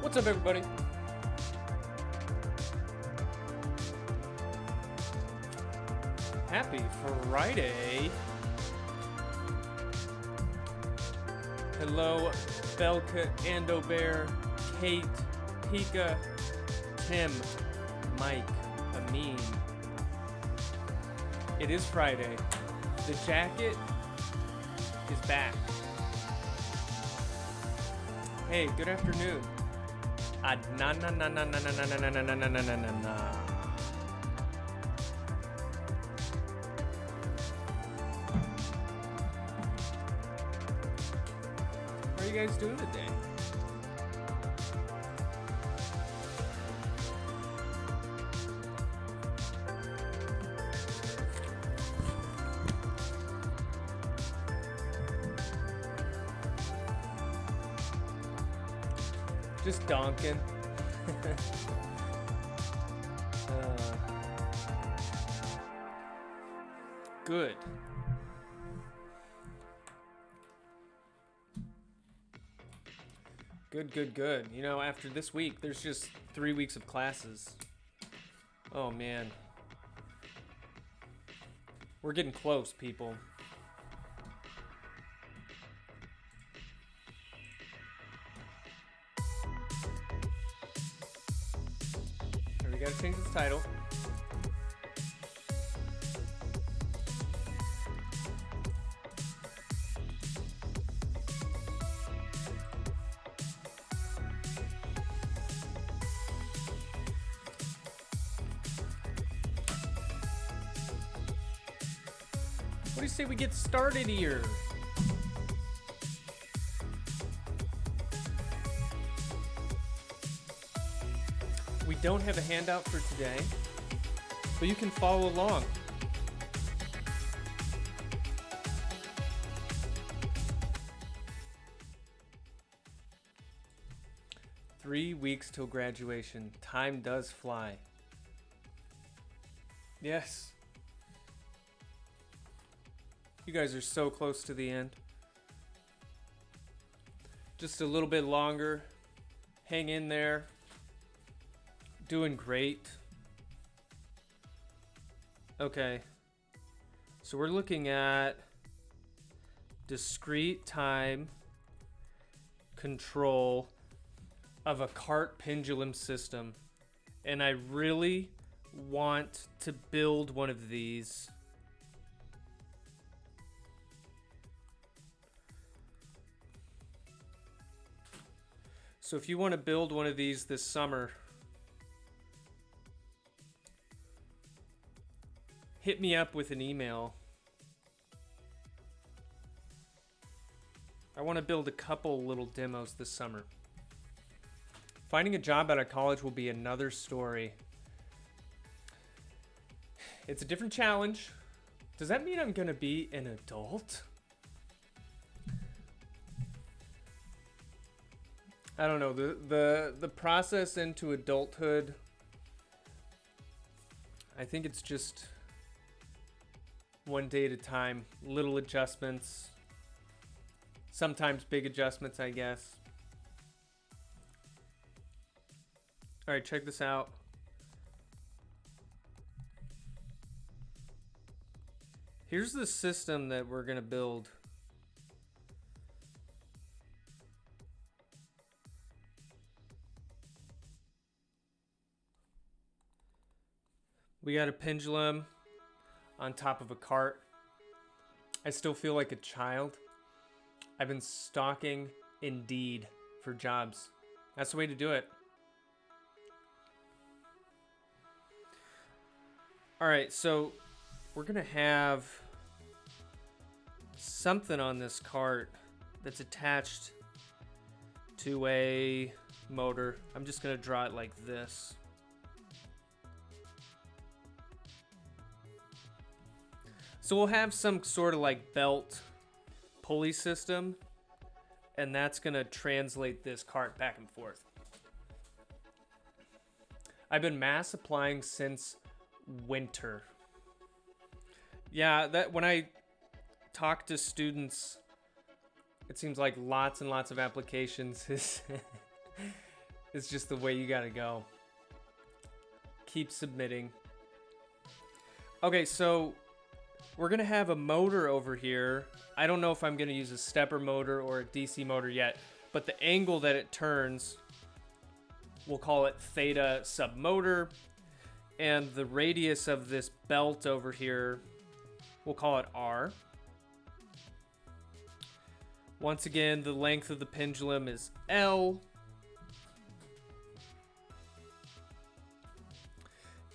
What's up, everybody? Happy Friday. Hello, Belka, Andobear, Kate, Pika, Tim, Mike, Amin. It is Friday. The jacket is back. Hey, good afternoon. Na na na na na na na na na na na na na na. How are you guys doing today? Just donking. Good. Good. You know, after this week, there's just 3 weeks of classes. Oh, man. We're getting close, people. We gotta change this title. What do you say we get started here? We don't have a handout for today, but you can follow along. Three weeks till graduation. Time does fly. Yes. You guys are so close to the end. Just a little bit longer. Hang in there. Doing great. Okay. So we're looking at discrete time control of a cart pendulum system. And I really want to build one of these. So if you want to build one of these this summer, hit me up with an email. I want to build a couple little demos this summer. Finding a job out of college will be another story. It's a different challenge. Does that mean I'm going to be an adult? I don't know. The process into adulthood, I think it's just one day at a time, little adjustments, sometimes big adjustments, I guess. All right, check this out. Here's the system that we're going to build. We got a pendulum on top of a cart. I still feel like a child. I've been stalking Indeed for jobs. That's the way to do it. All right, so we're gonna have something on this cart that's attached to a motor. I'm just gonna draw it like this. So we'll have some sort of like belt pulley system, and that's gonna translate this cart back and forth. I've been mass applying since winter. Yeah, that when I talk to students, it seems like lots and lots of applications is It's just the way you gotta go. Keep submitting. Okay, so we're gonna have a motor over here. I don't know if I'm gonna use a stepper motor or a DC motor yet, but the angle that it turns, we'll call it theta sub motor, and the radius of this belt over here, we'll call it R. Once again, the length of the pendulum is L.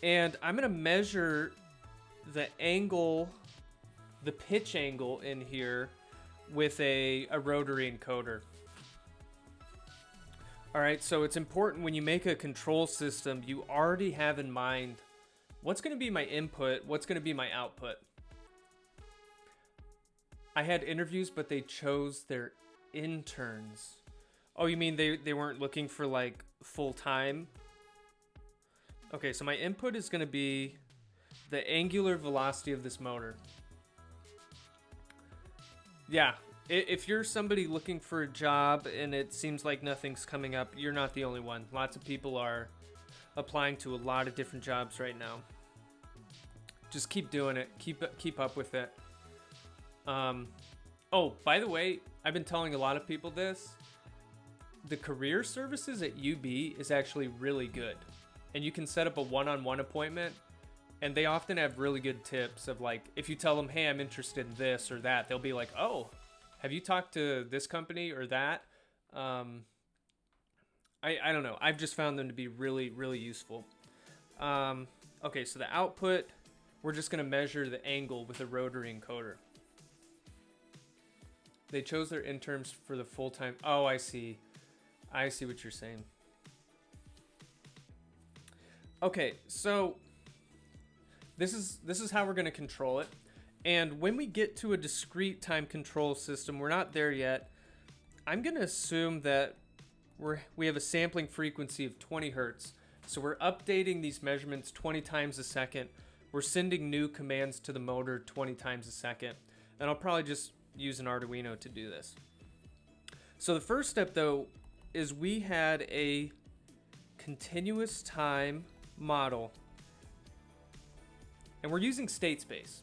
And I'm going to measure the angle, the pitch angle in here with a rotary encoder. All right, so it's important when you make a control system, you already have in mind what's going to be my input, what's going to be my output. I had interviews, but they chose their interns. Oh, you mean they weren't looking for like full time? Okay, so my input is going to be the angular velocity of this motor. Yeah, if you're somebody looking for a job and it seems like nothing's coming up, you're not the only one. Lots of people are applying to a lot of different jobs right now. Just keep doing it. Keep up with it. Oh, by the way, I've been telling a lot of people this. The career services at UB is actually really good. And you can set up a one-on-one appointment, and they often have really good tips of like, if you tell them, hey, I'm interested in this or that, they'll be like, oh, have you talked to this company or that? I don't know. I've just found them to be really, really useful. Okay, so the output, we're just going to measure the angle with a rotary encoder. They chose their interns for the full-time. Oh, I see. I see what you're saying. Okay, so this is how we're going to control it. And when we get to a discrete time control system, we're not there yet. I'm going to assume that we have a sampling frequency of 20 hertz. So we're updating these measurements 20 times a second. We're sending new commands to the motor 20 times a second. And I'll probably just use an Arduino to do this. So the first step, though, is we had a continuous time model, and we're using state space.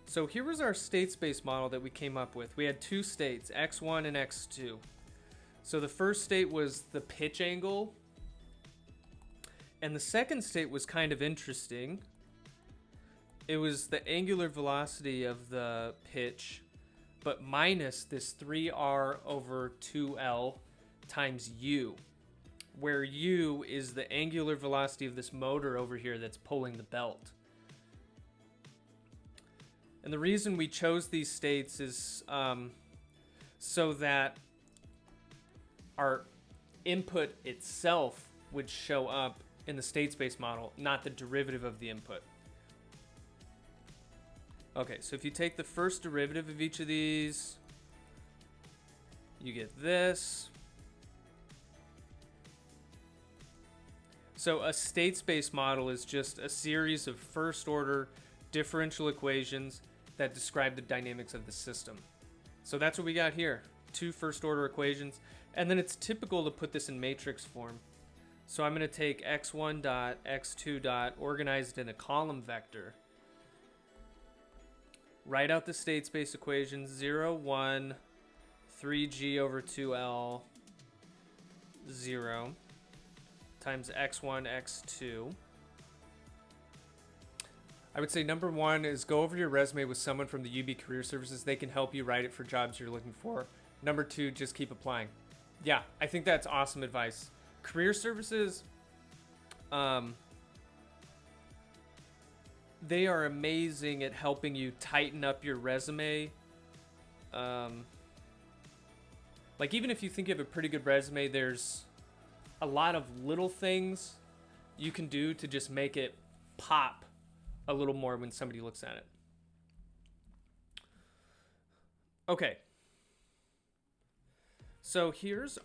So here was our state space model that we came up with. We had two states, x1 and x2. So the first state was the pitch angle, and the second state was kind of interesting. It was the angular velocity of the pitch, but minus this 3r over 2l times u, where u is the angular velocity of this motor over here that's pulling the belt. And the reason we chose these states is so that our input itself would show up in the state space model, not the derivative of the input. Okay, so if you take the first derivative of each of these, you get this. So a state space model is just a series of first order differential equations that describe the dynamics of the system. So that's what we got here, two first order equations. And then it's typical to put this in matrix form. So I'm going to take x1 dot, x2 dot, organized in a column vector. Write out the state space equations, 0, 1, 3g over 2l, 0, times x1, x2. I would say number one is go over your resume with someone from the UB Career Services. They can help you write it for jobs you're looking for. Number two, just keep applying. Yeah, I think that's awesome advice. Career Services, they are amazing at helping you tighten up your resume. Like even if you think you have a pretty good resume, there's a lot of little things you can do to just make it pop a little more when somebody looks at it. Okay. So here's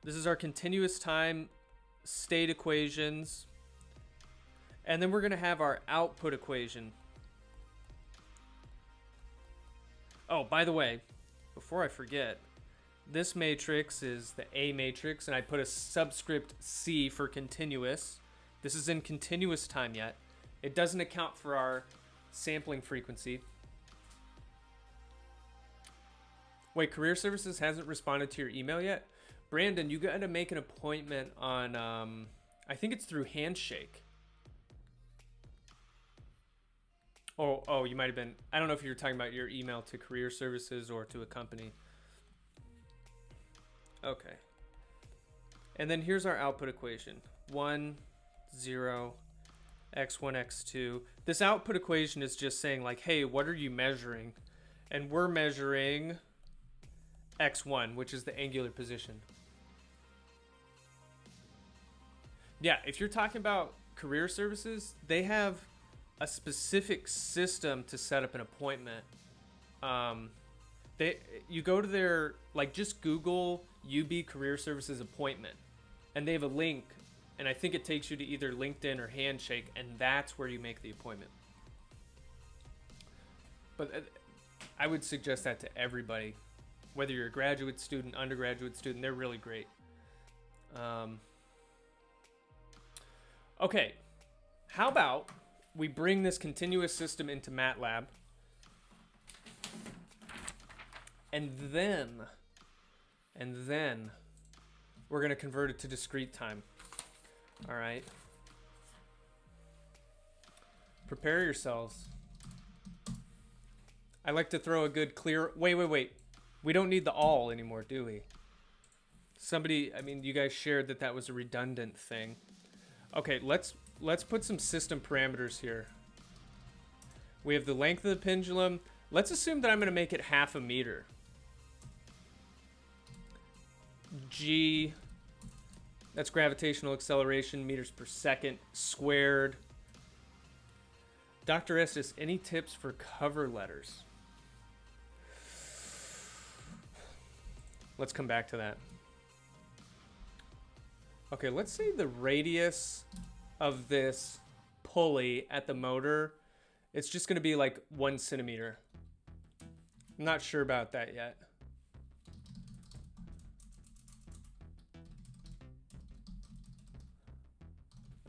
this is our continuous time state equations. And then we're going to have our output equation. Oh, by the way, before I forget, this matrix is the A matrix, and I put a subscript C for continuous. This is in continuous time yet. It doesn't account for our sampling frequency. Wait, Career Services hasn't responded to your email yet? Brandon, you got to make an appointment on, I think it's through Handshake. Oh, you might have been, I don't know if you were talking about your email to Career Services or to a company. Okay. And then here's our output equation. 1, 0, x1, x2. This output equation is just saying like, hey, what are you measuring? And we're measuring x1, which is the angular position. Yeah, if you're talking about Career Services, they have a specific system to set up an appointment. You go to their, like, just Google UB Career Services appointment, and they have a link, and I think it takes you to either LinkedIn or Handshake, and that's where you make the appointment. But I would suggest that to everybody, whether you're a graduate student, undergraduate student. They're really great. Okay, how about we bring this continuous system into MATLAB, and then we're going to convert it to discrete time. All right. Prepare yourselves. I like to throw a good clear... Wait. We don't need the all anymore, do we? You guys shared that was a redundant thing. Okay, let's put some system parameters here. We have the length of the pendulum. Let's assume that I'm going to make it 0.5 meter. G, that's gravitational acceleration, meters per second squared. Dr. Estes, any tips for cover letters? Let's come back to that. Okay, let's say the radius of this pulley at the motor, it's just going to be like 1 centimeter. I'm not sure about that yet.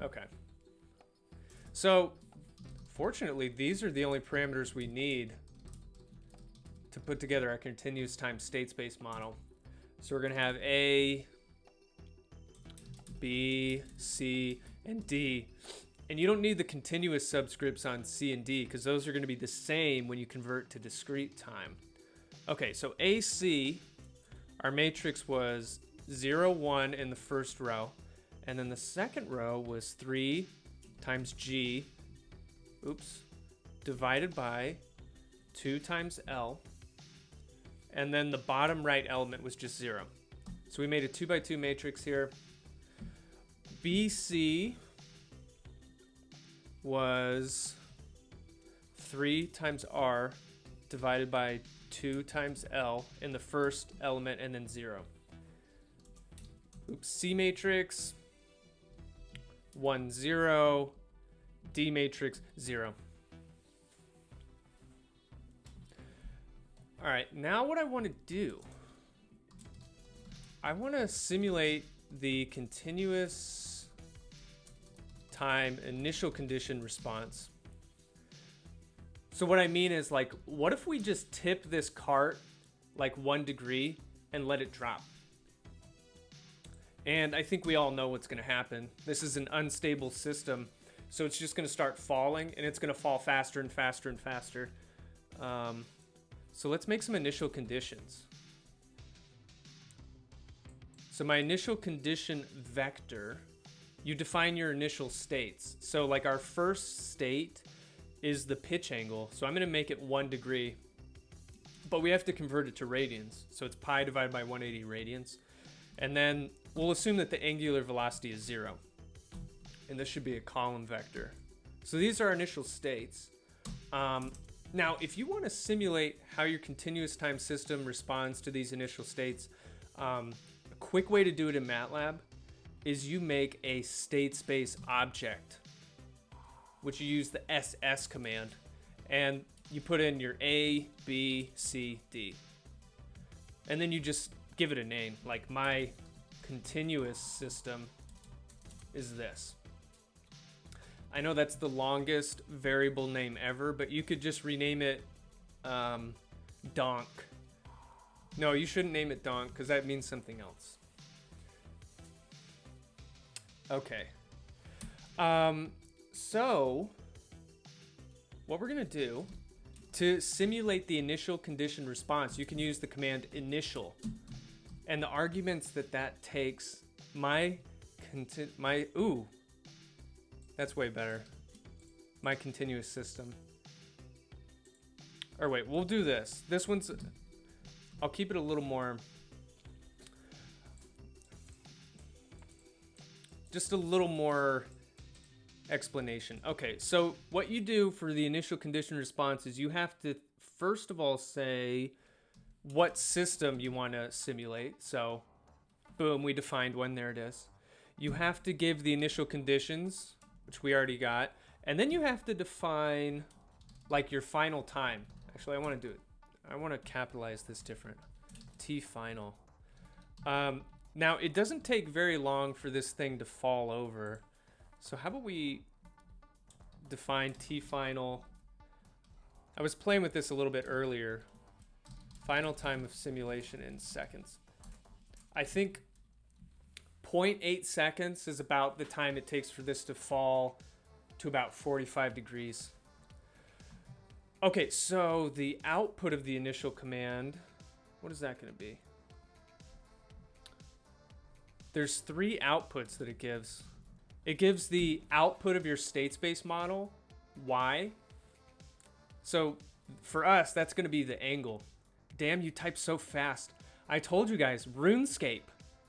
Okay. So, fortunately, these are the only parameters we need to put together our continuous time state space model. So we're going to have A, B, C, and D. And you don't need the continuous subscripts on C and D because those are going to be the same when you convert to discrete time. Okay, so AC, our matrix was 0, 1 in the first row. And then the second row was 3 times G, divided by 2 times L. And then the bottom right element was just 0. So we made a 2 by 2 matrix here. BC was 3 times R divided by 2 times L in the first element and then 0. C matrix, 1, 0, D matrix, 0. All right, now what I want to do, I want to simulate the continuous time initial condition response. So what I mean is, like, what if we just tip this cart like 1 degree and let it drop? And I think we all know what's going to happen. This is an unstable system, so it's just going to start falling, and it's going to fall faster and faster and faster. So let's make some initial conditions. So my initial condition vector, you define your initial states. So like our first state is the pitch angle. So I'm going to make it 1 degree, but we have to convert it to radians. So it's pi divided by 180 radians. And then we'll assume that the angular velocity is 0. And this should be a column vector. So these are our initial states. Now, if you want to simulate how your continuous time system responds to these initial states, a quick way to do it in MATLAB is you make a state space object, which you use the SS command. And you put in your A, B, C, D. And then you just give it a name. Like my continuous system is this. I know that's the longest variable name ever, but you could just rename it Donk. No, you shouldn't name it Donk because that means something else. Okay. So what we're going to do to simulate the initial condition response, you can use the command initial. And the arguments that takes ooh, that's way better. My continuous system. Or wait, we'll do this. This one's, I'll keep it a little more, just a little more explanation. Okay, so what you do for the initial condition response is you have to first of all say what system you want to simulate. So boom, we defined one, there it is. You have to give the initial conditions, which we already got, and then you have to define like your final time. Actually, I want to do it. I want to capitalize this different. T final. Now it doesn't take very long for this thing to fall over. So how about we define T final? I was playing with this a little bit earlier. Final time of simulation in seconds. I think 0.8 seconds is about the time it takes for this to fall to about 45 degrees. Okay, so the output of the initial command, what is that going to be? There's 3 outputs that it gives. It gives the output of your state space model, Y. So for us, that's going to be the angle. Damn, you type so fast. I told you guys, RuneScape.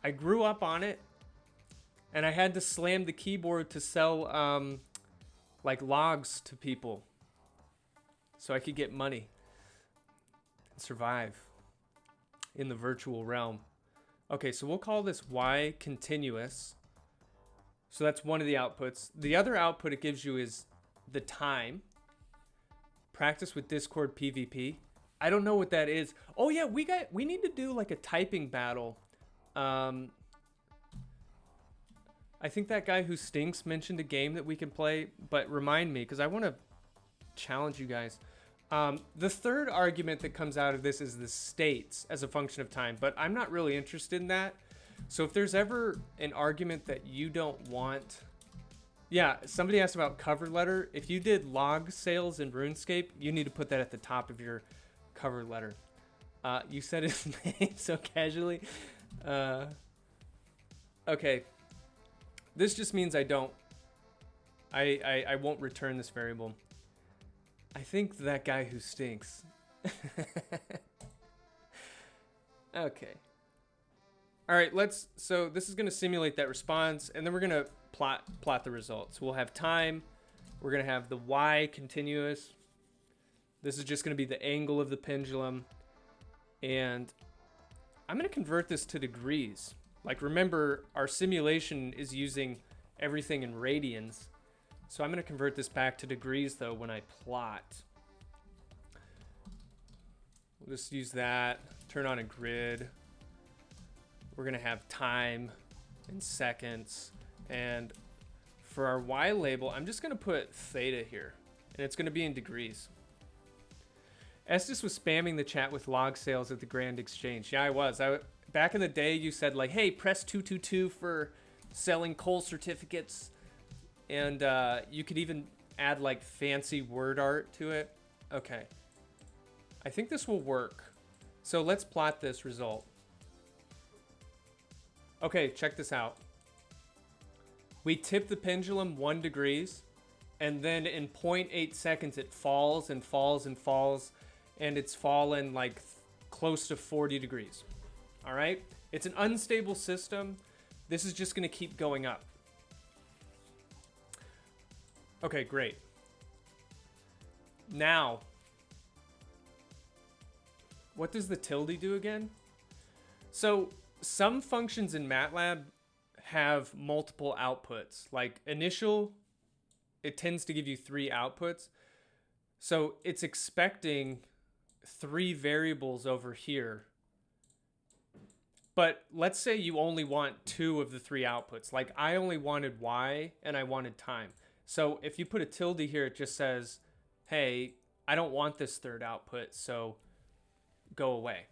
I grew up on it, and I had to slam the keyboard to sell like logs to people so I could get money and survive in the virtual realm. Okay, so we'll call this Y continuous. So that's one of the outputs. The other output it gives you is the time. Practice with Discord PvP. I don't know what that is. Oh yeah, we need to do like a typing battle. I think that guy who stinks mentioned a game that we can play, but remind me because I want to challenge you guys. The third argument that comes out of this is the states as a function of time, but I'm not really interested in that. So if there's ever an argument that you don't want, yeah, somebody asked about cover letter. If you did log sales in RuneScape, you need to put that at the top of your cover letter. You said his name so casually. Okay. This just means I won't return this variable. I think that guy who stinks. Okay. All right, so this is going to simulate that response, and then we're going to plot the results. We'll have time. We're going to have the Y continuous. This is just going to be the angle of the pendulum. And I'm going to convert this to degrees. Like, remember, our simulation is using everything in radians. So I'm going to convert this back to degrees, though, when I plot. We'll just use that. Turn on a grid. We're going to have time in seconds. And for our Y label, I'm just going to put theta here. And it's going to be in degrees. Estes was spamming the chat with log sales at the Grand Exchange. Yeah, I was. Back in the day, you said, like, hey, press 222 for selling coal certificates. And you could even add, like, fancy word art to it. Okay. I think this will work. So let's plot this result. Okay, check this out. We tip the pendulum 1 degrees, and then in 0.8 seconds it falls and falls and falls, and it's fallen like close to 40 degrees. All right? It's an unstable system. This is just going to keep going up. Okay, great. Now, what does the tilde do again? So some functions in MATLAB have multiple outputs. Like initial, it tends to give you 3 outputs. So it's expecting 3 variables over here. But let's say you only want 2 of the 3 outputs. Like I only wanted y and I wanted time. So if you put a tilde here, it just says, hey, I don't want this third output, so go away.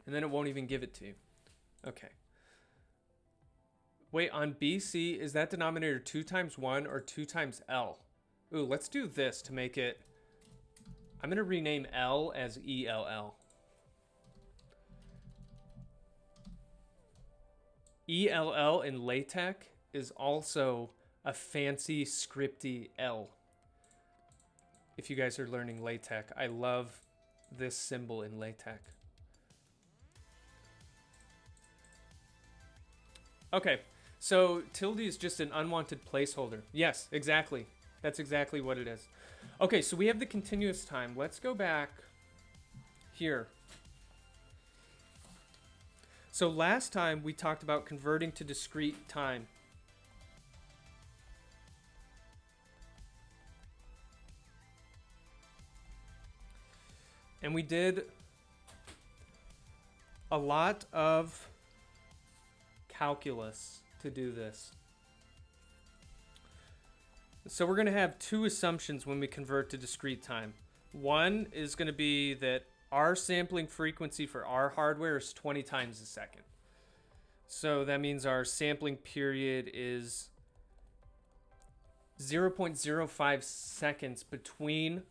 And then it won't even give it to you. Okay. Wait, on BC, is that denominator 2 times 1 or 2 times L? Ooh, let's do this to make it... I'm going to rename L as ELL. ELL in LaTeX is also a fancy scripty L. If you guys are learning LaTeX, I love this symbol in LaTeX. Okay, so tilde is just an unwanted placeholder. Yes, exactly. That's exactly what it is. Okay, so we have the continuous time. Let's go back here. So last time we talked about converting to discrete time. And we did a lot of calculus to do this. So we're going to have 2 assumptions when we convert to discrete time. One is going to be that our sampling frequency for our hardware is 20 times a second. So that means our sampling period is 0.05 seconds between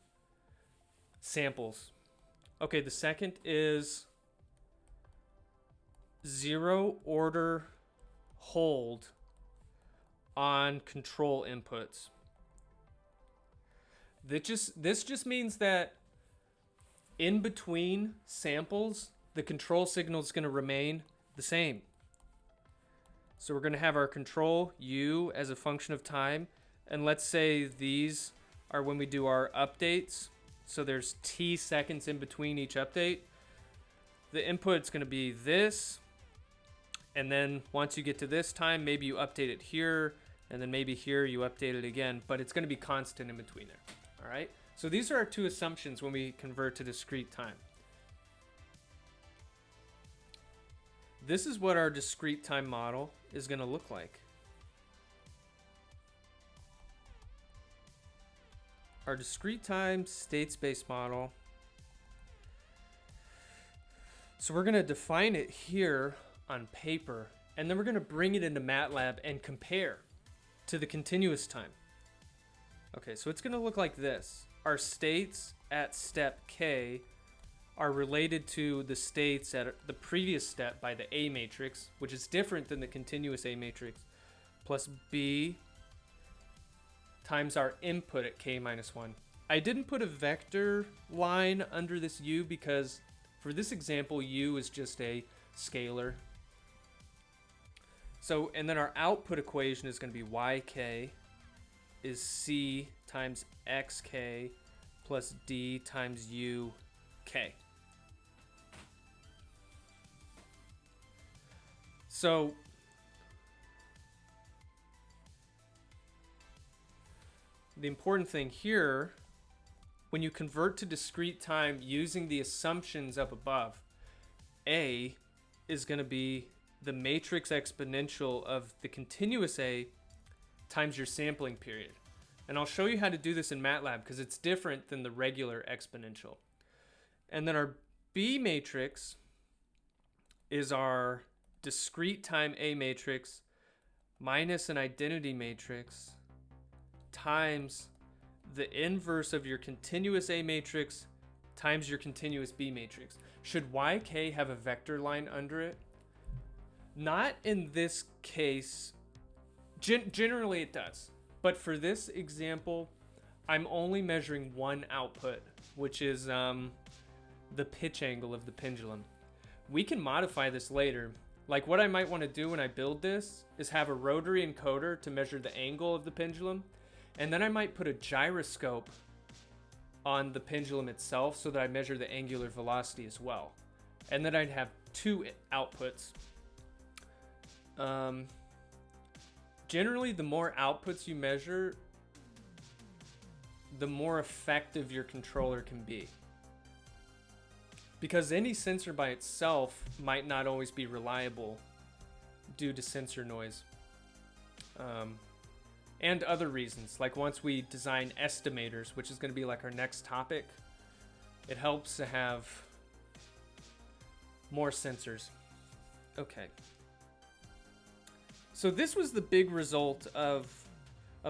samples. Okay, the second is 0 order hold on control inputs. This just means that in between samples, the control signal is going to remain the same. So we're going to have our control U as a function of time. And let's say these are when we do our updates. So there's T seconds in between each update. The input's going to be this. And then once you get to this time, maybe you update it here. And then maybe here you update it again. But it's going to be constant in between there. All right. So these are our 2 assumptions when we convert to discrete time. This is what our discrete time model is going to look like. Our discrete time state space model. So we're going to define it here on paper, and then we're going to bring it into MATLAB and compare to the continuous time. Okay, so it's going to look like this. Our states at step K are related to the states at the previous step by the A matrix, which is different than the continuous A matrix, plus B times our input at K minus 1. I didn't put a vector line under this U because for this example, U is just a scalar. So, and then our output equation is going to be YK is C times XK plus D times UK. So the important thing here, when you convert to discrete time using the assumptions up above, A is going to be the matrix exponential of the continuous A times your sampling period. And I'll show you how to do this in MATLAB because it's different than the regular exponential. And then our B matrix is our discrete time A matrix minus an identity matrix times the inverse of your continuous A matrix times your continuous B matrix. Should YK have a vector line under it? Not in this case. Generally it does. But for this example, I'm only measuring one output, which is the pitch angle of the pendulum. We can modify this later. Like what I might want to do when I build this is have a rotary encoder to measure the angle of the pendulum. And then I might put a gyroscope on the pendulum itself so that I measure the angular velocity as well. And then I'd have two outputs. Generally, the more outputs you measure, the more effective your controller can be. Because any sensor by itself might not always be reliable due to sensor noise. And other reasons, like once we design estimators, which is going to be like our next topic, it helps to have more sensors. Okay. So this was the big result of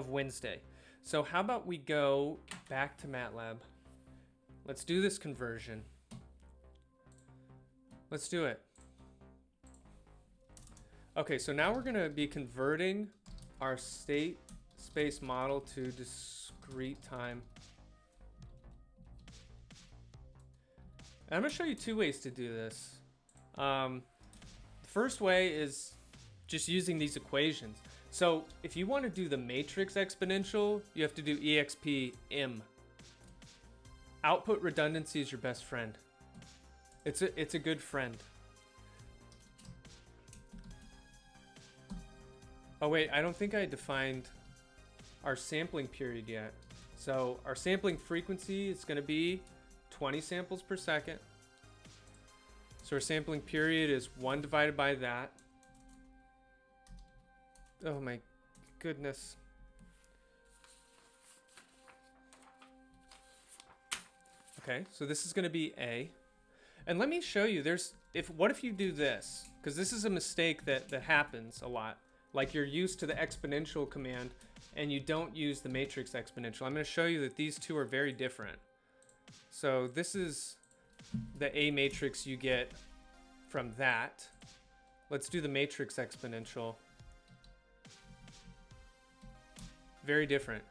Wednesday. So how about we go back to MATLAB? Let's do this conversion. Let's do it. Okay, so now we're going to be converting our state space model to discrete time. And I'm going to show you two ways to do this. The first way is just using these equations. So if you want to do the matrix exponential, you have to do exp m. Output redundancy is your best friend. It's a good friend. Oh wait, I don't think I defined our sampling period yet. So our sampling frequency is going to be 20 samples per second. So our sampling period is 1 divided by that. Oh my goodness. Okay, so this is going to be A. And let me show you, what if you do this? Because this is a mistake that happens a lot. Like you're used to the exponential command and you don't use the matrix exponential. I'm going to show you that these two are very different. So this is the A matrix you get from that. Let's do the matrix exponential. Very different.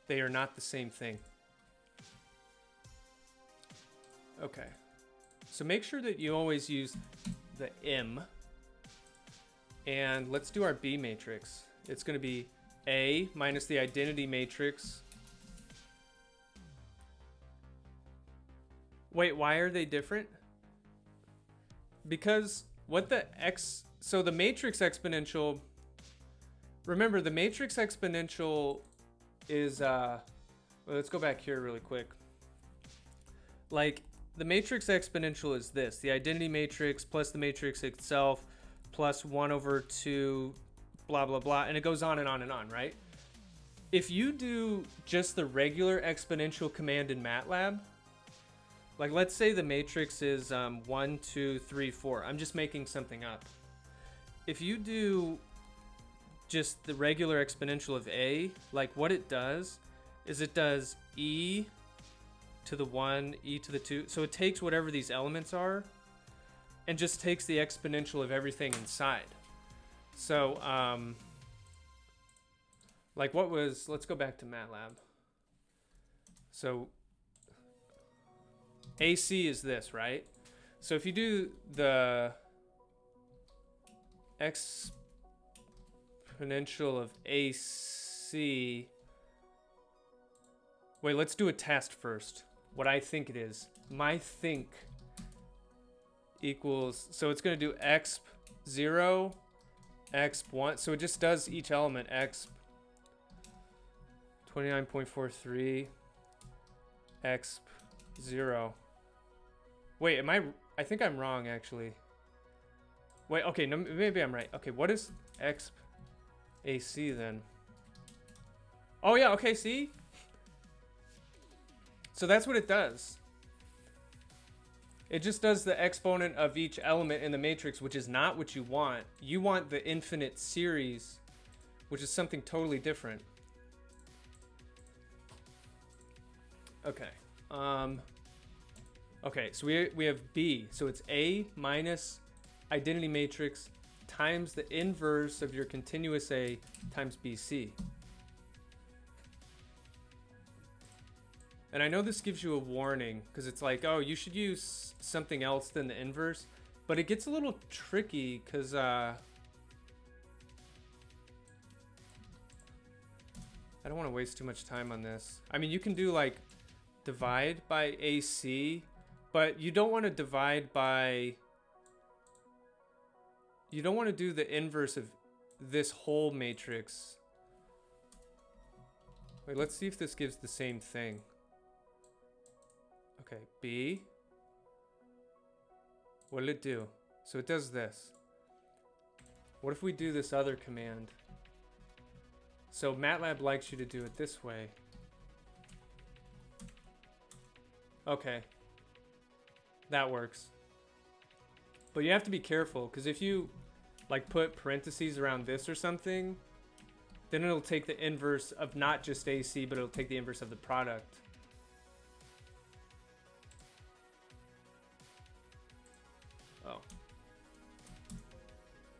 They are not the same thing. Okay. So make sure that you always use the M. And let's do our B matrix. It's going to be A minus the identity matrix. Wait, why are they different? Because so the matrix exponential, remember the matrix exponential is, well, let's go back here really quick. Like the matrix exponential is this, the identity matrix plus the matrix itself plus 1 over 2, blah, blah, blah. And it goes on and on and on, right? If you do just the regular exponential command in MATLAB, like let's say the matrix is 1, 2, 3, 4. I'm just making something up. If you do just the regular exponential of A, like what it does is it does e to the 1, e to the 2. So it takes whatever these elements are and just takes the exponential of everything inside. So, like let's go back to MATLAB. So AC is this, right? So if you do the exponential of AC, wait, let's do a test first. What I think it is. My think equals, so it's going to do exp 0, exp 1. So it just does each element exp 29.43, exp 0. Wait, I think I'm wrong actually. Wait, okay, no, maybe I'm right. Okay, what is exp AC then? Oh yeah, okay, see? So that's what it does. It just does the exponent of each element in the matrix, which is not what you want. You want the infinite series, which is something totally different. Okay. Okay, so we have B. So it's A minus identity matrix times the inverse of your continuous A times BC. And I know this gives you a warning because it's like, oh, you should use something else than the inverse. But it gets a little tricky because I don't want to waste too much time on this. I mean, you can do like divide by AC, but you don't want to divide by, you don't want to do the inverse of this whole matrix. Wait, let's see if this gives the same thing. Okay, B. What did it do? So it does this. What if we do this other command? So MATLAB likes you to do it this way. Okay. That works. But you have to be careful, because if you like put parentheses around this or something, then it'll take the inverse of not just AC, but it'll take the inverse of the product. Oh.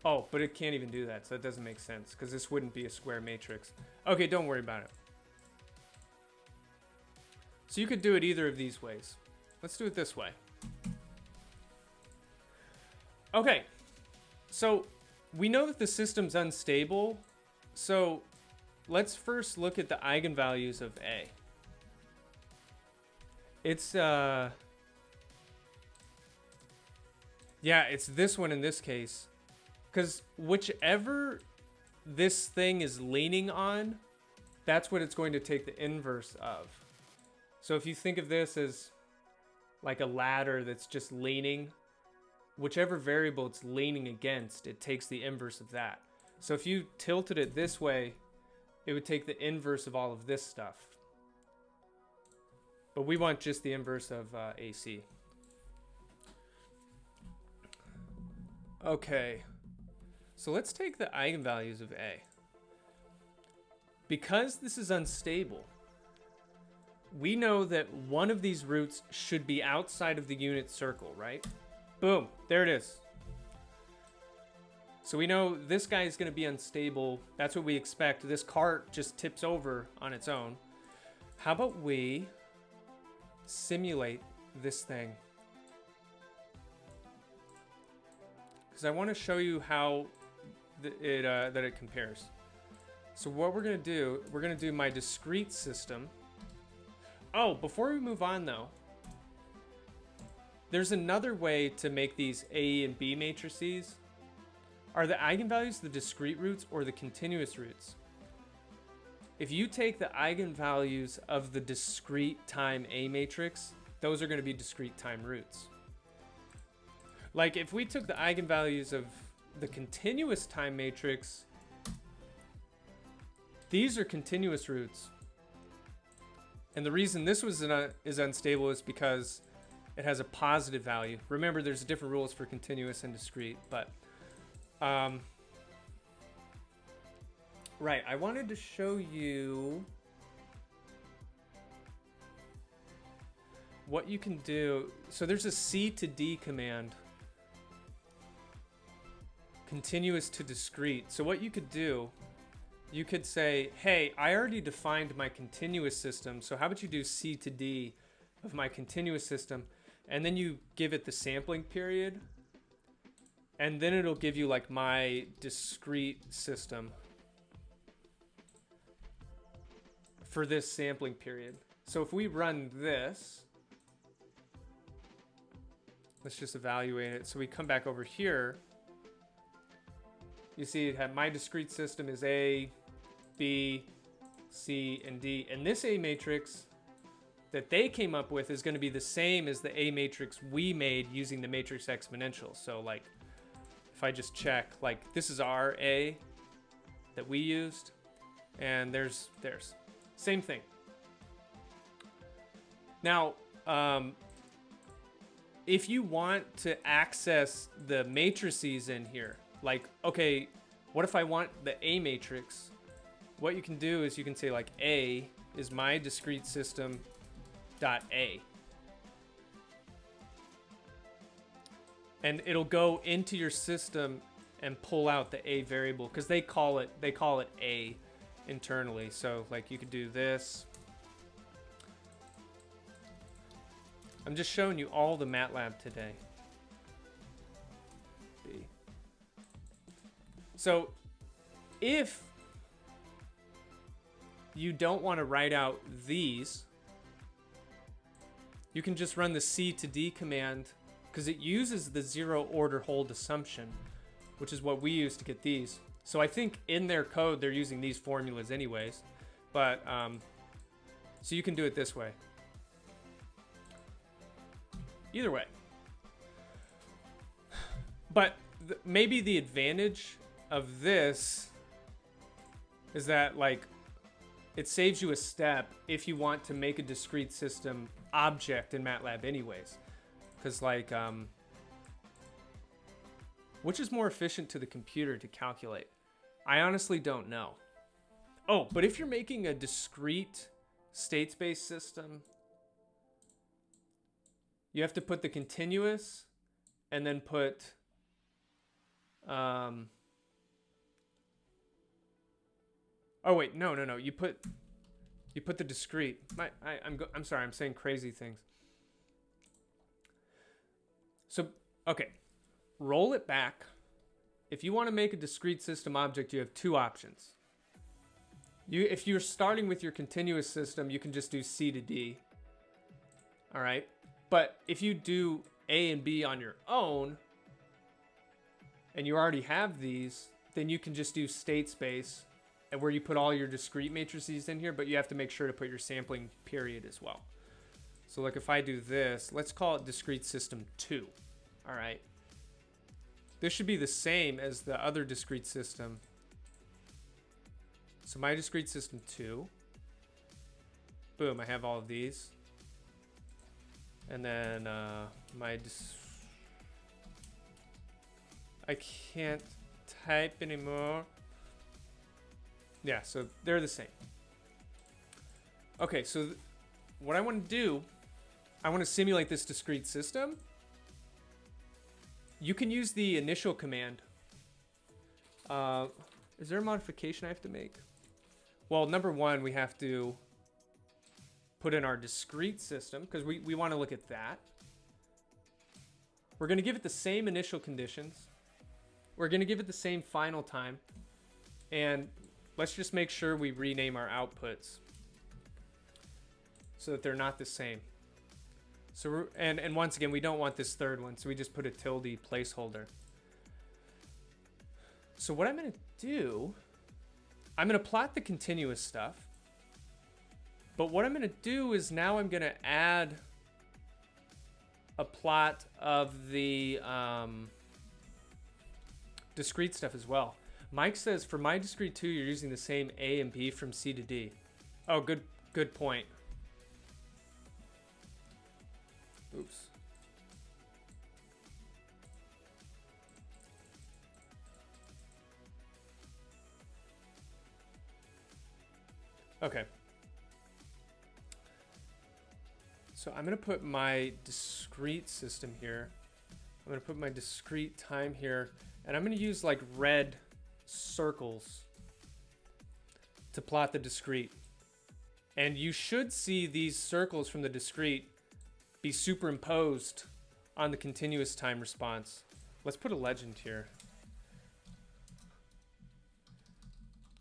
Oh, but it can't even do that, so that doesn't make sense, because this wouldn't be a square matrix. Okay, don't worry about it. So you could do it either of these ways. Let's do it this way. Okay, so we know that the system's unstable, so let's first look at the eigenvalues of A. It's, yeah, it's this one in this case, because whichever this thing is leaning on, that's what it's going to take the inverse of. So if you think of this as like a ladder that's just leaning, whichever variable it's leaning against, it takes the inverse of that. So if you tilted it this way, it would take the inverse of all of this stuff. But we want just the inverse of AC. Okay, so let's take the eigenvalues of A. Because this is unstable, we know that one of these roots should be outside of the unit circle, right? Boom, there it is. So we know this guy is going to be unstable. That's what we expect. This cart just tips over on its own. How about we simulate this thing? Because I want to show you how that it compares. So what we're going to do my discrete system. Oh, before we move on though, there's another way to make these A and B matrices. Are the eigenvalues the discrete roots or the continuous roots? If you take the eigenvalues of the discrete time A matrix, those are going to be discrete time roots. Like if we took the eigenvalues of the continuous time matrix, these are continuous roots. And the reason this was is unstable is because it has a positive value. Remember, there's different rules for continuous and discrete, but right, I wanted to show you what you can do. So there's a C to D command, continuous to discrete. So what you could do, you could say, hey, I already defined my continuous system, so how about you do C to D of my continuous system, and then you give it the sampling period, and then it'll give you like my discrete system for this sampling period. So if we run this, let's just evaluate it. So we come back over here. You see it had my discrete system is A, B, C, and D. And this A matrix that they came up with is going to be the same as the A matrix we made using the matrix exponential. So like, if I just check, like this is our A that we used, and there's theirs. Same thing. Now, if you want to access the matrices in here, like, okay, what if I want the A matrix? What you can do is you can say like A is my discrete system dot A. And it'll go into your system and pull out the A variable, because they call it A internally. So like you could do this. I'm just showing you all the MATLAB today. B. So if you don't want to write out these, you can just run the C to D command, because it uses the zero order hold assumption, which is what we use to get these. So I think in their code, they're using these formulas anyways, but So you can do it this way. Either way. But maybe the advantage of this is that, like, it saves you a step if you want to make a discrete system object in MATLAB anyways. Because, like, which is more efficient to the computer to calculate? I honestly don't know. Oh, but if you're making a discrete state space system, you have to put the continuous and then put oh wait, no. You put the discrete. I'm sorry, I'm saying crazy things. So, okay. Roll it back. If you want to make a discrete system object, you have two options. If you're starting with your continuous system, you can just do C to D. All right. But if you do A and B on your own, and you already have these, then you can just do state space, and where you put all your discrete matrices in here, but you have to make sure to put your sampling period as well. So like if I do this, let's call it discrete system 2. All right. This should be the same as the other discrete system. So my discrete system 2. Boom, I have all of these. And then I can't type anymore. Yeah, so they're the same. Okay, so what I want to do, I want to simulate this discrete system. You can use the initial command. Is there a modification I have to make? Well, number one, we have to put in our discrete system because we want to look at that. We're going to give it the same initial conditions. We're going to give it the same final time. And let's just make sure we rename our outputs so that they're not the same. So and once again, we don't want this third one, so we just put a tilde placeholder. So what I'm going to do, I'm going to plot the continuous stuff. But what I'm going to do is now I'm going to add a plot of the discrete stuff as well. Mike says, for my discrete 2, you're using the same A and B from C to D. Oh, good point. Oops. Okay. So I'm going to put my discrete system here. I'm going to put my discrete time here. And I'm going to use like red circles to plot the discrete. And you should see these circles from the discrete be superimposed on the continuous time response. Let's put a legend here.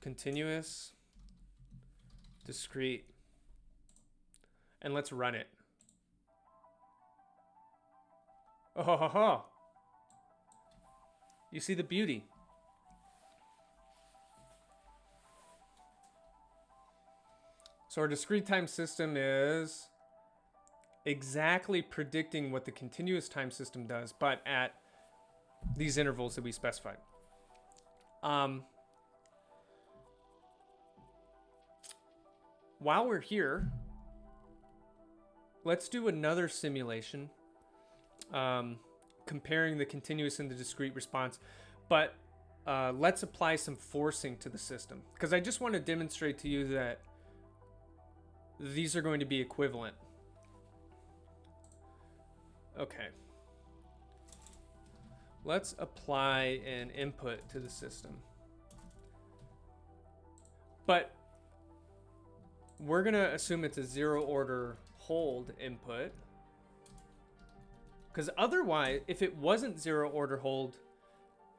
Continuous, discrete, and let's run it. Oh, ho, ho, ho. You see the beauty. So our discrete time system is exactly predicting what the continuous time system does, but at these intervals that we specified. While we're here, let's do another simulation comparing the continuous and the discrete response, but let's apply some forcing to the system, because I just want to demonstrate to you that these are going to be equivalent. Okay. Let's apply an input to the system. But we're going to assume it's a zero order hold input. Because otherwise, if it wasn't zero order hold,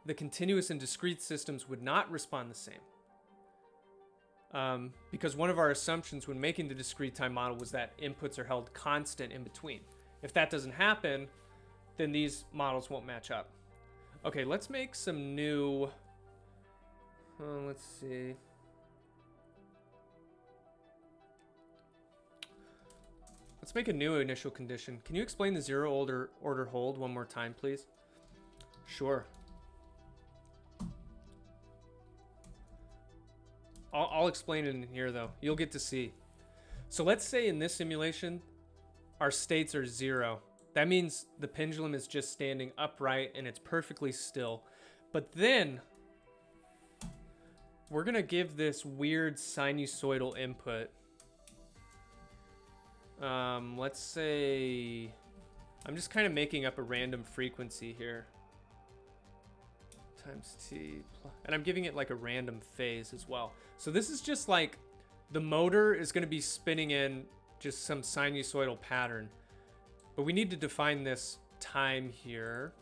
the continuous and discrete systems would not respond the same. Because one of our assumptions when making the discrete time model was that inputs are held constant in between. If that doesn't happen, then these models won't match up. Okay, let's make some new... let's see. Let's make a new initial condition. Can you explain the zero order hold one more time, please? Sure. I'll explain it in here, though. You'll get to see. So let's say in this simulation, our states are 0. That means the pendulum is just standing upright and it's perfectly still. But then we're going to give this weird sinusoidal input. Let's say I'm just kind of making up a random frequency here. Times t, and I'm giving it like a random phase as well. So this is just like the motor is going to be spinning in just some sinusoidal pattern. But we need to define this time here.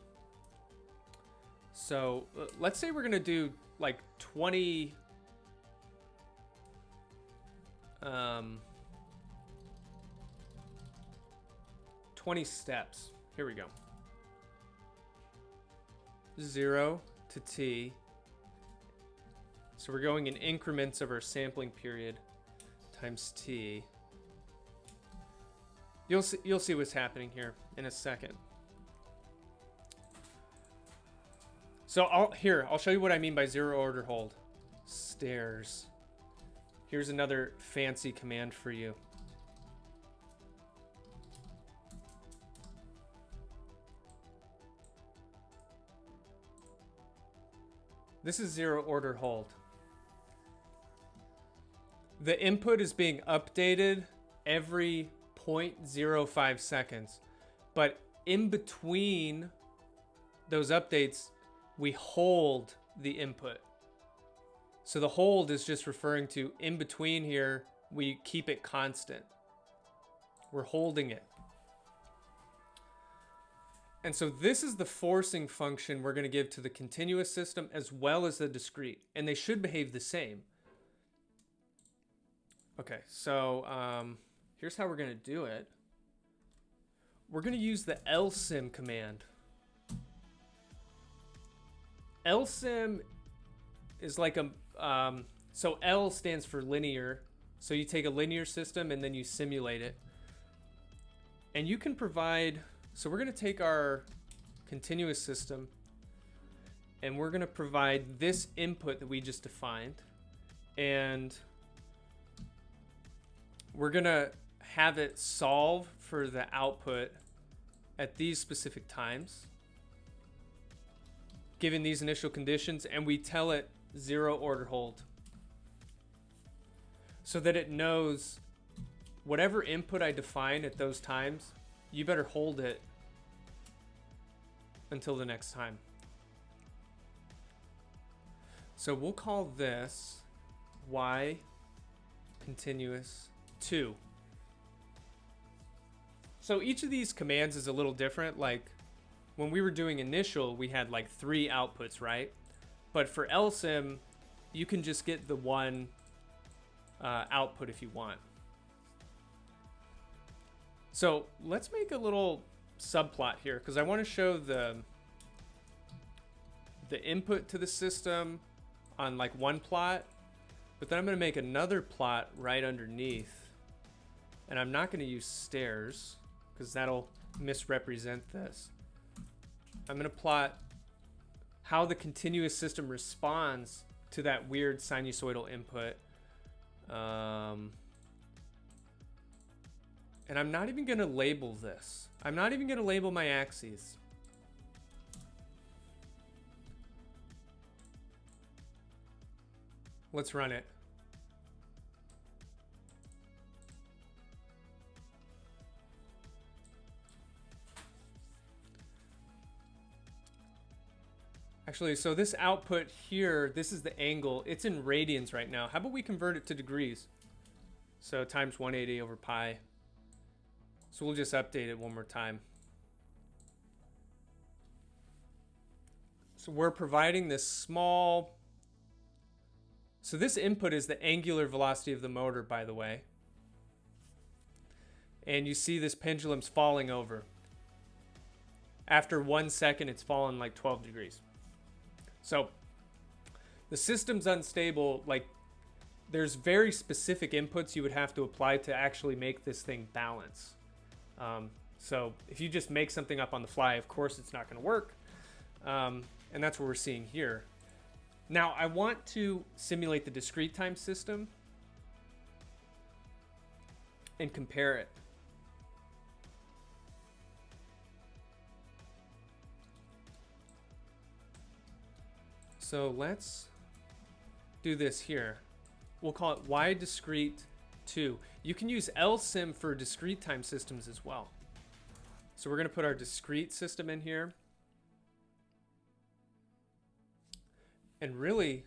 So let's say we're going to do like 20 20 steps. Here we go. 0 to t. So we're going in increments of our sampling period times t. You'll see what's happening here in a second. So I'll show you what I mean by zero order hold. Stairs. Here's another fancy command for you. This is zero order hold. The input is being updated every 0.05 seconds. But in between those updates, we hold the input. So the hold is just referring to in between here, we keep it constant. We're holding it. And so this is the forcing function we're going to give to the continuous system as well as the discrete. And they should behave the same. Okay, so here's how we're going to do it. We're going to use the Lsim command. Lsim is like a... so L stands for linear. So you take a linear system and then you simulate it. And you can provide... So we're going to take our continuous system and we're going to provide this input that we just defined. And we're going to have it solve for the output at these specific times, given these initial conditions, and we tell it zero order hold. So that it knows whatever input I define at those times, you better hold it until the next time. So we'll call this y continuous 2. So each of these commands is a little different. Like when we were doing initial, we had like 3 outputs, right? But for Lsim, you can just get the one output if you want. So let's make a little subplot here because I want to show the input to the system on like one plot, but then I'm going to make another plot right underneath, and I'm not going to use stairs because that'll misrepresent this. I'm going to plot how the continuous system responds to that weird sinusoidal input. And I'm not even going to label this. I'm not even going to label my axes. Let's run it. Actually, so this output here, this is the angle. It's in radians right now. How about we convert it to degrees? So times 180 over pi. So we'll just update it one more time. So we're providing this small... So this input is the angular velocity of the motor, by the way. And you see this pendulum's falling over. After 1 second, it's fallen like 12 degrees. So the system's unstable. Like there's very specific inputs you would have to apply to actually make this thing balance. So if you just make something up on the fly, of course it's not going to work. And that's what we're seeing here. Now I want to simulate the discrete time system and compare it. So let's do this here. We'll call it Y discrete 2. You can use Lsim for discrete time systems as well. So we're going to put our discrete system in here. And really,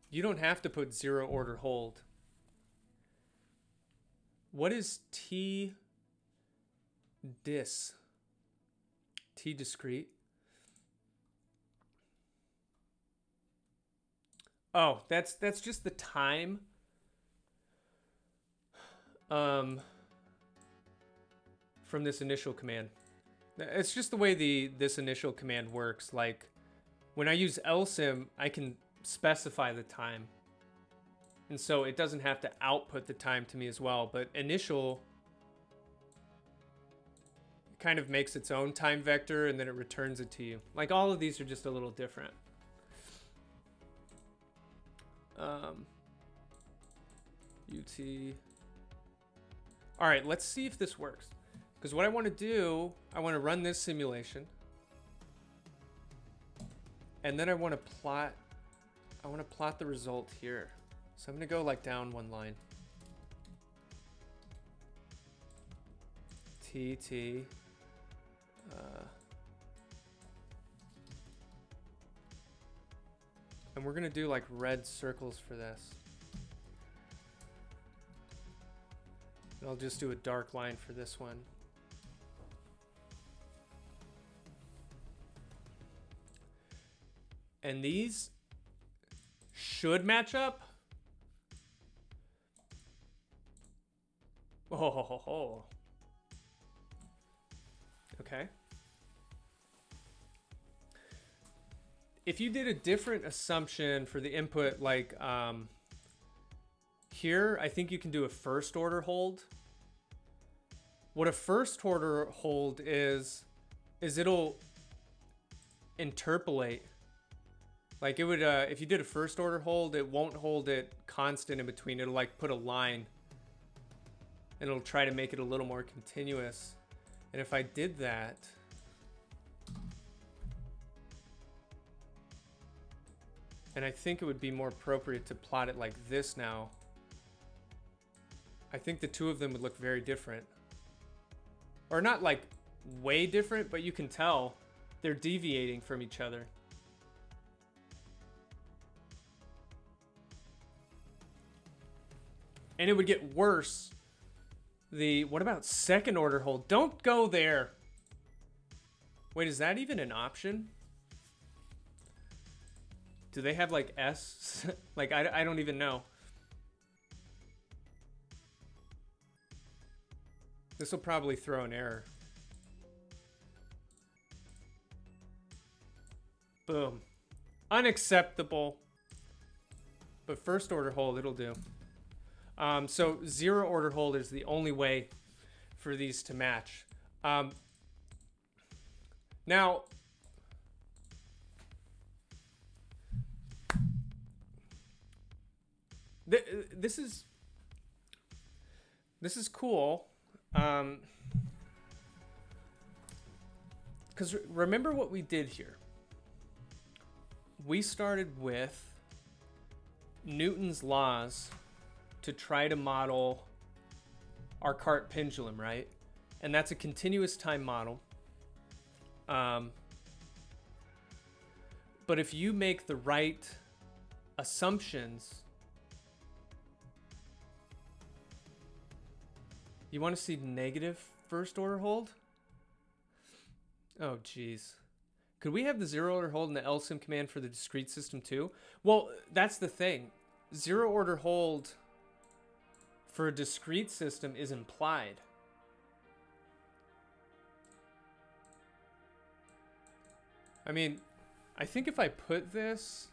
you don't have to put zero order hold. What is T discrete? Oh, that's just the time. From this initial command. It's just the way this initial command works. Like when I use Lsim, I can specify the time. And so it doesn't have to output the time to me as well, but initial kind of makes its own time vector and then it returns it to you. Like all of these are just a little different. UT. All right, let's see if this works. Because what I want to do, I want to run this simulation. And then I want to plot the result here. So I'm going to go like down one line. TT. And we're going to do like red circles for this. And I'll just do a dark line for this one. And these should match up. Oh. Okay. If you did a different assumption for the input, like here, I think you can do a first order hold. What a first order hold is it'll interpolate. Like it would, if you did a first order hold, it won't hold it constant in between. It'll like put a line and it'll try to make it a little more continuous. And if I did that, and I think it would be more appropriate to plot it like this now. I think the two of them would look very different. Or not like way different, but you can tell they're deviating from each other. And it would get worse. What about second order hold? Don't go there. Wait, is that even an option? Do they have like S? Like, I don't even know. This will probably throw an error. Boom. Unacceptable. But first order hold, it'll do. So zero order hold is the only way for these to match. Now, this is cool. Because remember what we did here. We started with Newton's laws to try to model our cart pendulum, right? And that's a continuous time model. But if you make the right assumptions, you want to see negative first order hold? Oh, geez. Could we have the zero order hold in the Lsim command for the discrete system too? Well, that's the thing. Zero order hold for a discrete system is implied. I mean, I think if I put this,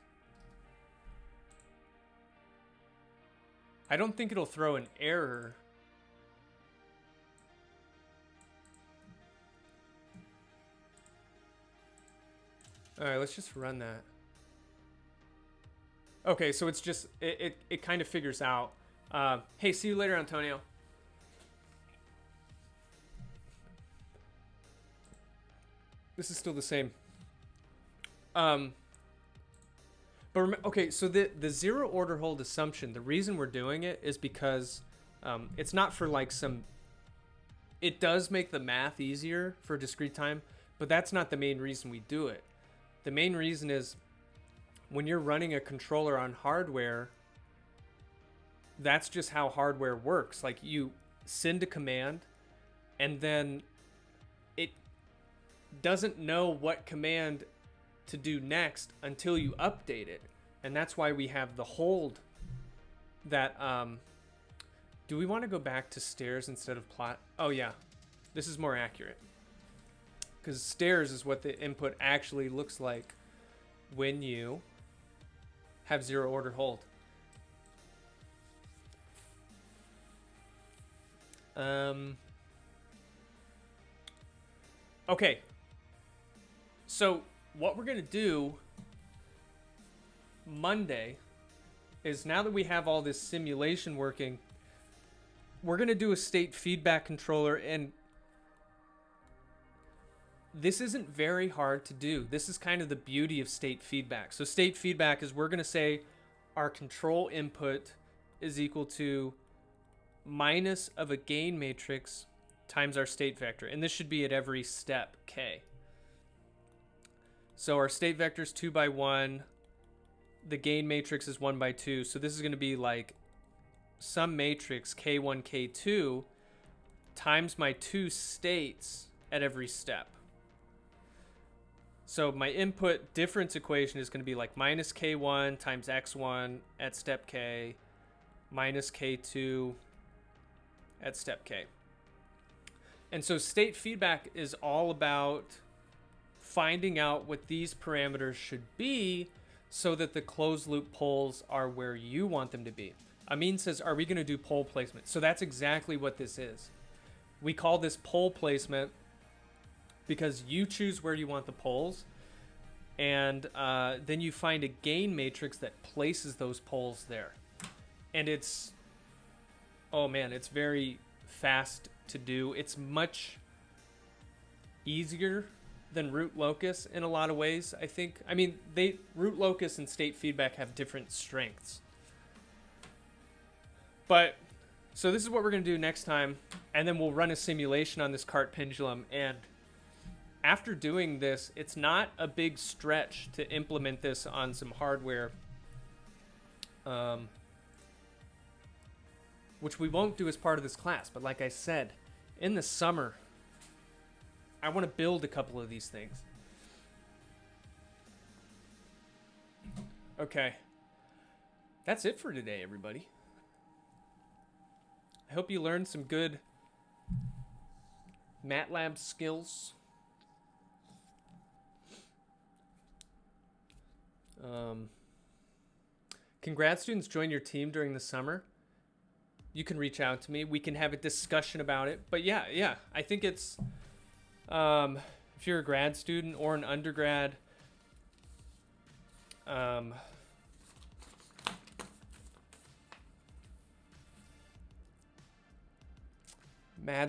I don't think it'll throw an error. All right, let's just run that. Okay, so it's just, it kind of figures out. Hey, see you later, Antonio. This is still the same. Okay, so the zero order hold assumption, the reason we're doing it is because it's not for like some, it does make the math easier for discrete time, but that's not the main reason we do it. The main reason is when you're running a controller on hardware, that's just how hardware works. Like you send a command and then it doesn't know what command to do next until you update it. And that's why we have the hold that, do we want to go back to stairs instead of plot? Oh yeah, this is more accurate. Because stairs is what the input actually looks like when you have zero order hold. Okay. So what we're going to do Monday is, now that we have all this simulation working, we're going to do a state feedback controller, and this isn't very hard to do. This is kind of the beauty of state feedback. So state feedback is, we're going to say our control input is equal to minus of a gain matrix times our state vector. And this should be at every step, k. So our state vector is 2 by 1. The gain matrix is 1 by 2. So this is going to be like some matrix k1, k2 times my two states at every step. So my input difference equation is going to be like minus k1 times x1 at step k minus k2 at step k. And so state feedback is all about finding out what these parameters should be so that the closed loop poles are where you want them to be. Amin says, are we going to do pole placement? So that's exactly what this is. We call this pole placement because you choose where you want the poles, and then you find a gain matrix that places those poles there. And it's, oh man, it's very fast to do. It's much easier than root locus in a lot of ways, I think. I mean, root locus and state feedback have different strengths. But, so this is what we're going to do next time, and then we'll run a simulation on this cart pendulum, and after doing this, it's not a big stretch to implement this on some hardware, which we won't do as part of this class. But like I said, in the summer, I want to build a couple of these things. Okay. That's it for today, everybody. I hope you learned some good MATLAB skills. Congrats, students. Join your team during the summer. You can reach out to me. We can have a discussion about it. But yeah, I think it's, if you're a grad student or an undergrad, mad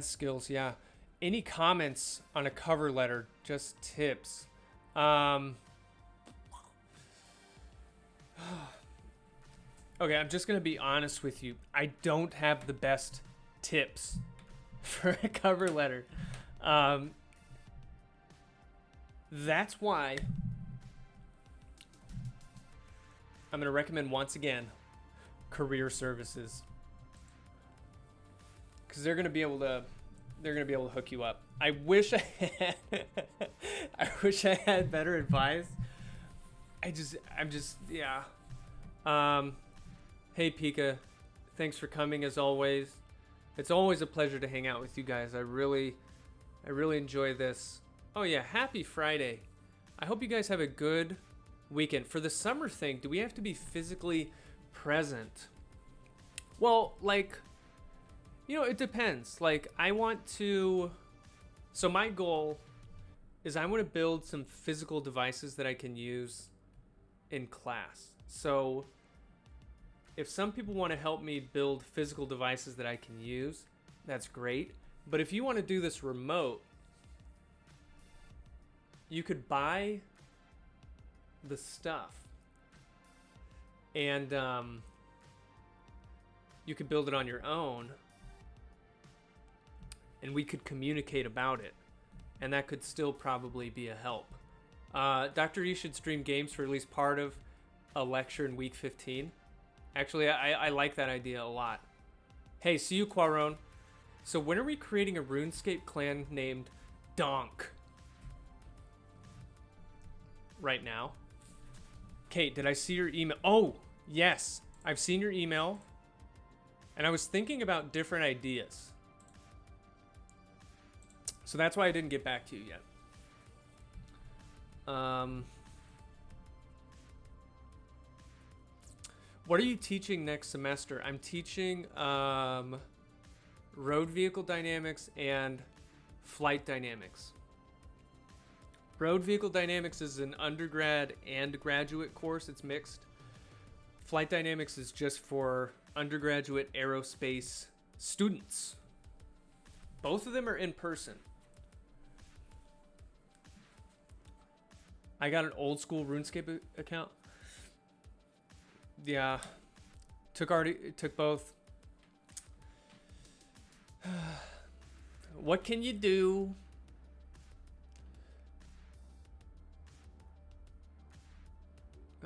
skills, yeah. Any comments on a cover letter? Just tips. Okay, I'm just going to be honest with you. I don't have the best tips for a cover letter. That's why I'm going to recommend once again career services, because they're going to be able to hook you up. I wish I had better advice. Yeah. Hey Pika, thanks for coming as always. It's always a pleasure to hang out with you guys. I really enjoy this. Oh yeah, happy Friday. I hope you guys have a good weekend. For the summer thing, do we have to be physically present? Well, like, it depends. Like, I want to, so my goal is I want to build some physical devices that I can use in class. So if some people want to help me build physical devices that I can use, that's great. But if you want to do this remote, you could buy the stuff and you could build it on your own and we could communicate about it. And that could still probably be a help. Dr. E should stream games for at least part of a lecture in week 15. Actually, I like that idea a lot. Hey, see you, Quaron. So when are we creating a RuneScape clan named Donk? Right now. Kate, did I see your email? Oh, yes. I've seen your email. And I was thinking about different ideas. So that's why I didn't get back to you yet. What are you teaching next semester? I'm teaching road vehicle dynamics and flight dynamics. Road vehicle dynamics is an undergrad and graduate course. It's mixed. Flight dynamics is just for undergraduate aerospace students. Both of them are in person. I got an old school RuneScape account. Yeah. Took both. What can you do?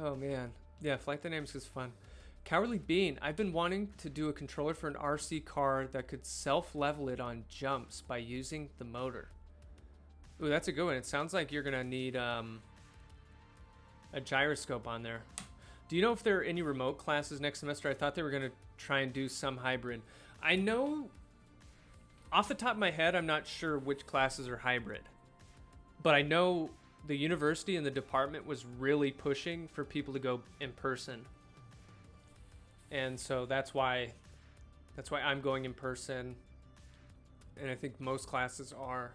Oh man. Yeah, flight dynamics is fun. Cowardly Bean, I've been wanting to do a controller for an RC car that could self-level it on jumps by using the motor. Ooh, that's a good one. It sounds like you're gonna need a gyroscope on there. Do you know if there are any remote classes next semester? I thought they were gonna try and do some hybrid. I know, off the top of my head, I'm not sure which classes are hybrid. But I know the university and the department was really pushing for people to go in person. And so that's why I'm going in person. And I think most classes are.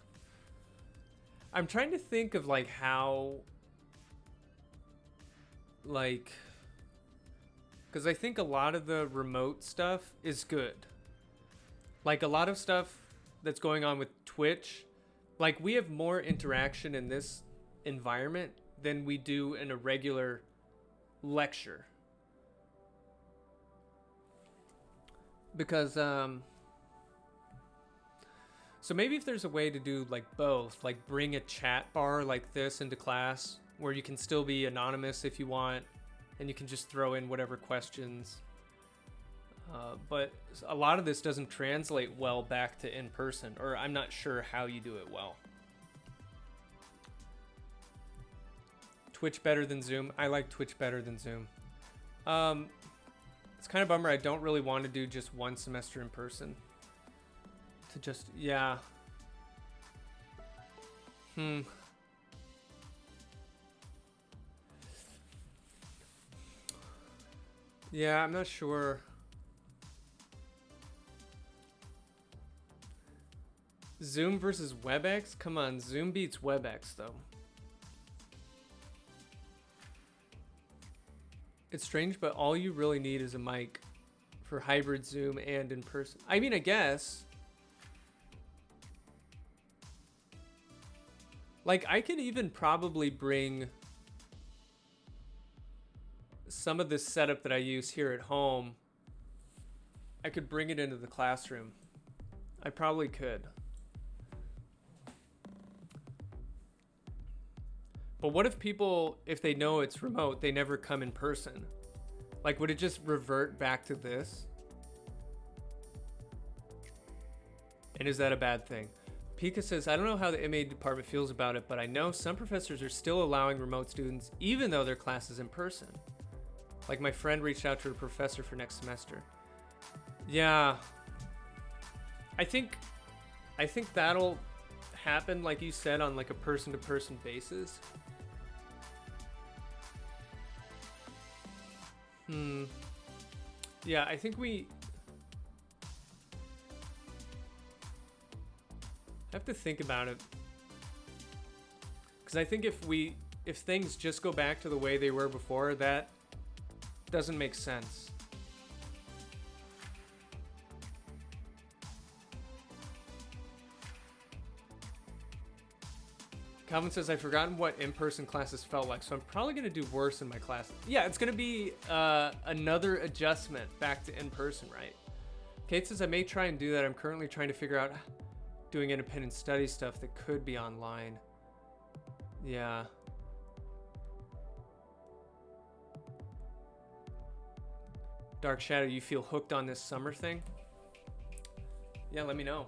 I'm trying to think of like how, like, because I think a lot of the remote stuff is good. Like a lot of stuff that's going on with Twitch, like we have more interaction in this environment than we do in a regular lecture. Because so maybe if there's a way to do like both, like bring a chat bar like this into class where you can still be anonymous if you want and you can just throw in whatever questions, but a lot of this doesn't translate well back to in person, or I'm not sure how you do it well. Twitch better than Zoom. I like Twitch better than Zoom. It's kind of a bummer. I don't really want to do just one semester in person. To just, yeah. Yeah, I'm not sure. Zoom versus WebEx? Come on, Zoom beats WebEx though. It's strange, but all you really need is a mic for hybrid Zoom and in person. I mean, I guess. Like, I could even probably bring some of this setup that I use here at home. I could bring it into the classroom. I probably could. But what if people, if they know it's remote, they never come in person? Like, would it just revert back to this? And is that a bad thing? Pika says, I don't know how the MA department feels about it, but I know some professors are still allowing remote students, even though their class is in person. Like my friend reached out to her professor for next semester. Yeah. I think that'll happen, like you said, on like a person-to-person basis. Yeah, I think we have to think about it. Because I think if things just go back to the way they were before, that doesn't make sense. Calvin says, I've forgotten what in-person classes felt like, so I'm probably going to do worse in my classes. Yeah, it's going to be another adjustment back to in-person, right? Kate says, I may try and do that. I'm currently trying to figure out doing independent study stuff that could be online. Yeah. Dark Shadow, you feel hooked on this summer thing? Yeah, let me know.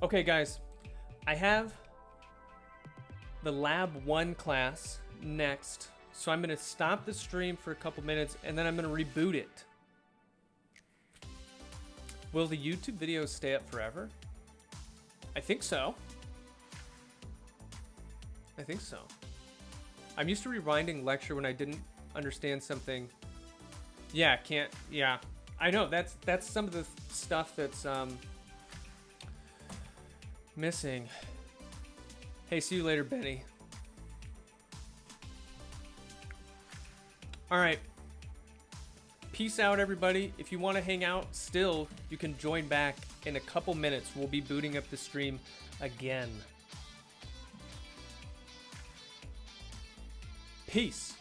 Okay, guys. I have the Lab 1 class next, so I'm going to stop the stream for a couple minutes, and then I'm going to reboot it. Will the YouTube videos stay up forever? I think so. I think so. I'm used to rewinding lecture when I didn't understand something. Yeah, can't. Yeah, I know. That's some of the stuff that's missing. Hey, see you later, Benny. All right. Peace out, everybody. If you want to hang out still, you can join back in a couple minutes. We'll be booting up the stream again. Peace.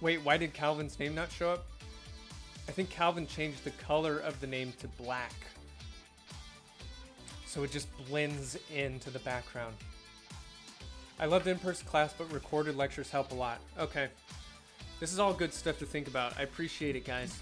Wait, why did Calvin's name not show up? I think Calvin changed the color of the name to black, so it just blends into the background. I loved in-person class, but recorded lectures help a lot. Okay. This is all good stuff to think about. I appreciate it, guys.